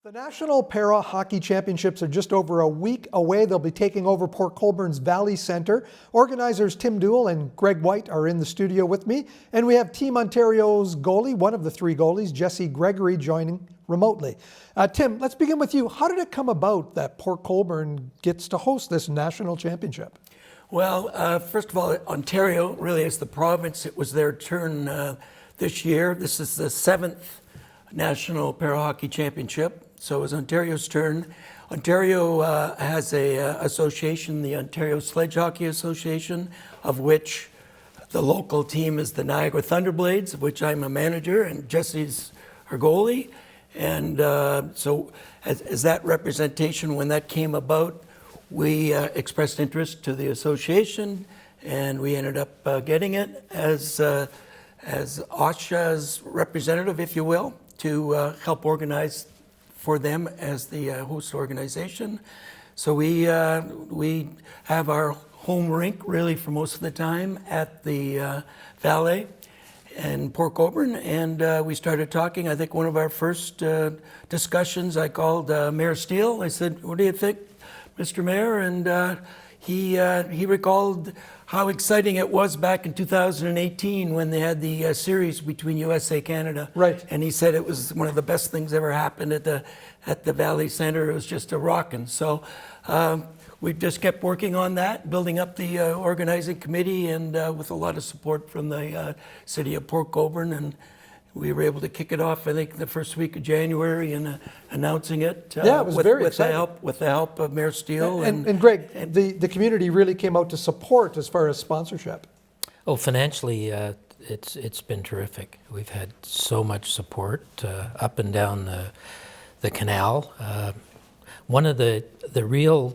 The National Para Hockey Championships are just over a week away. They'll be taking over Port Colbornes Vale Centre. Organizers Tim Dool and Greg Wight are in the studio with me. And we have Team Ontario's goalie, one of the three goalies, Jessie Gregory, joining remotely. Tim, let's begin with you. How did it come about that Port Colborne gets to host this national championship? Well, first of all, Ontario really is the province. It was their turn this year. This is the 7th National Para Hockey Championship. So it was Ontario's turn. Ontario has a association, the Ontario Sledge Hockey Association, of which the local team is the Niagara Thunderblades, of which I'm a manager, and Jessie's her goalie. And so as that representation, when that came about, we expressed interest to the association, and we ended up getting it as OSHA's representative, if you will, to help organize for them as the host organization. So we have our home rink really for most of the time at the Valley in Port Colborne, and we started talking. I think one of our first discussions, I called Mayor Steele. I said, "What do you think, Mr. Mayor?" And he recalled how exciting it was back in 2018 when they had the series between USA Canada. Right. And he said it was one of the best things ever happened at the Valley Centre. It was just a rockin'. So we've just kept working on that, building up the organizing committee, and with a lot of support from the city of Port Colborne. And we were able to kick it off, I think, the first week of January, and announcing it. Yeah, it was very exciting. With the help of Mayor Steele. And Greg, the community really came out to support as far as sponsorship. Oh, financially, it's been terrific. We've had so much support up and down the canal. One of the real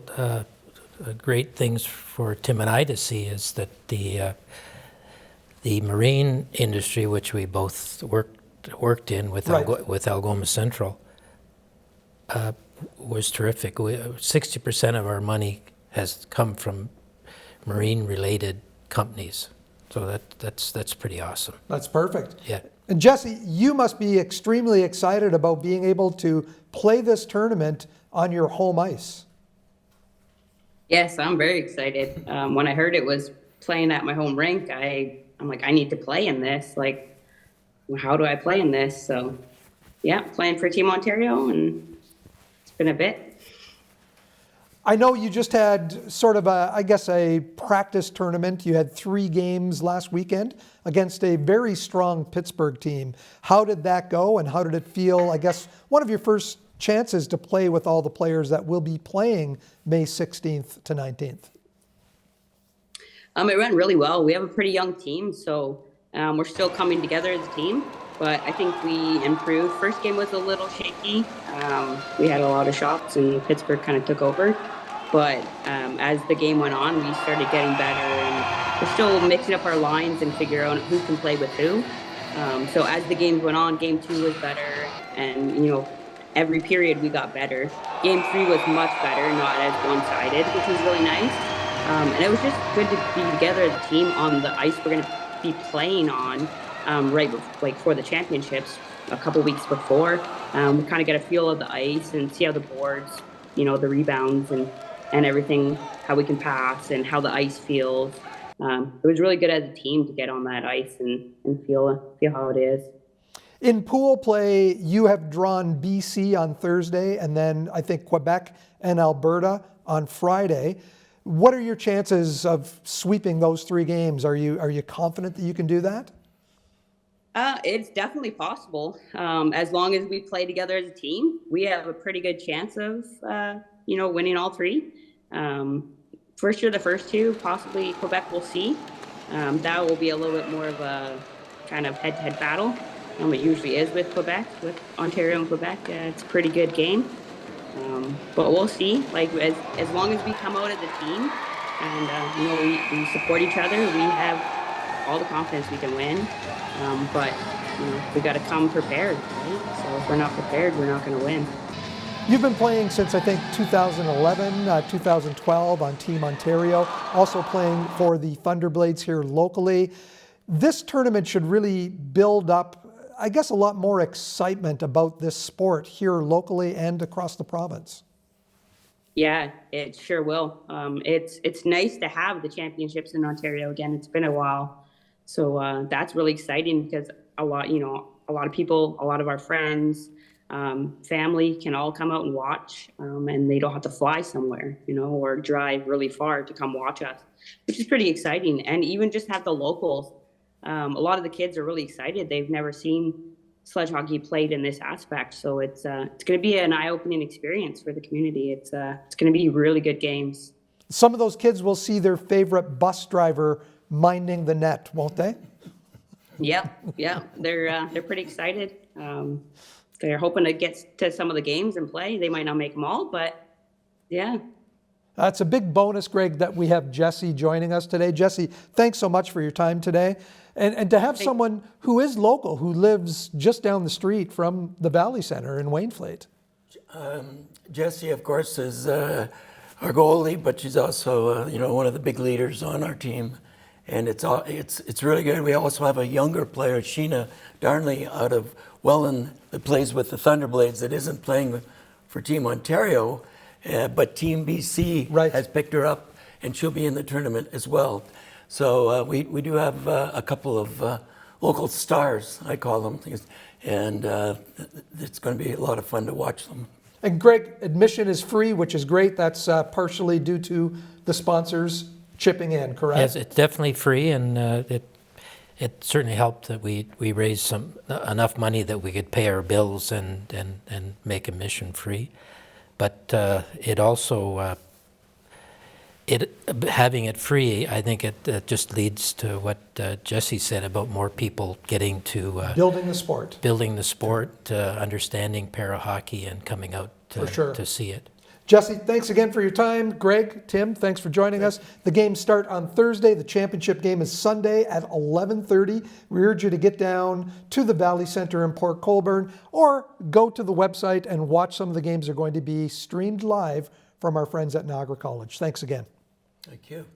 great things for Tim and I to see is that the marine industry, which we both worked in with Right. with Algoma Central, was terrific. 60% of our money has come from marine-related companies, so that's pretty awesome. That's perfect. Yeah. And Jessie, you must be extremely excited about being able to play this tournament on your home ice. Yes, I'm very excited. When I heard it was playing at my home rink, I'm like, I need to play in this. Like, how do I play in this? So, yeah, playing for Team Ontario, and it's been a bit. I know you just had sort of a practice tournament. You had 3 games last weekend against a very strong Pittsburgh team. How did that go, and how did it feel? I guess one of your first chances to play with all the players that will be playing May 16th to 19th. It went really well. We have a pretty young team, so we're still coming together as a team. But I think we improved. First game was a little shaky. We had a lot of shots, and Pittsburgh kind of took over. But as the game went on, we started getting better, and we're still mixing up our lines and figure out who can play with who. So as the games went on, game 2 was better, and every period we got better. Game 3 was much better, not as one-sided, which was really nice. And it was just good to be together as a team on the ice we're going to be playing on for the championships a couple weeks before. We kind of get a feel of the ice and see how the boards, the rebounds and everything, how we can pass and how the ice feels. It was really good as a team to get on that ice and feel how it is. In pool play, you have drawn BC on Thursday, and then I think Quebec and Alberta on Friday. What are your chances of sweeping those 3 games? Are you confident that you can do that? It's definitely possible. As long as we play together as a team, we have a pretty good chance of, winning all 3. For sure, the first 2, possibly Quebec, we'll see. That will be a little bit more of a kind of head-to-head battle. It usually is with Quebec, with Ontario and Quebec. It's a pretty good game. But we'll see. Like as long as we come out as a team and we support each other, we have all the confidence we can win. But we got to come prepared, right? So if we're not prepared, we're not going to win. You've been playing since I think 2011, 2012 on Team Ontario, also playing for the Thunderblades here locally. This tournament should really build up I guess, a lot more excitement about this sport here locally and across the province. Yeah, it sure will. It's nice to have the championships in Ontario again. It's been a while, so that's really exciting because a lot of people, a lot of our friends, family can all come out and watch, and they don't have to fly somewhere, or drive really far to come watch us, which is pretty exciting. And even just have the locals. A lot of the kids are really excited. They've never seen sledge hockey played in this aspect, so it's going to be an eye-opening experience for the community. It's going to be really good games. Some of those kids will see their favorite bus driver minding the net, won't they? Yeah, they're pretty excited. They're hoping to get to some of the games and play. They might not make them all, but yeah. It's a big bonus, Greg, that we have Jessie joining us today. Jessie, thanks so much for your time today. And to have someone who is local, who lives just down the street from the Valley Centre in Wainflete. Jessie, of course, is our goalie, but she's also one of the big leaders on our team, and it's really good. We also have a younger player, Sheena Darnley, out of Welland, that plays with the Thunderblades, that isn't playing for Team Ontario, but Team BC has picked her up, and she'll be in the tournament as well. So we do have a couple of local stars, I call them, and it's going to be a lot of fun to watch them. And Greg, admission is free, which is great. That's partially due to the sponsors chipping in, correct? Yes, it's definitely free, and it certainly helped that we raised enough money that we could pay our bills and make admission free. But it also, having it free, I think it just leads to what Jessie said about more people getting to building the sport, understanding para hockey, and coming out to see it. Jessie, thanks again for your time. Greg, Tim, thanks for joining us. The games start on Thursday. The championship game is Sunday at 11:30. We urge you to get down to the Valley Centre in Port Colborne, or go to the website and watch some of the games. Are going to be streamed live from our friends at Niagara College. Thanks again. Thank you.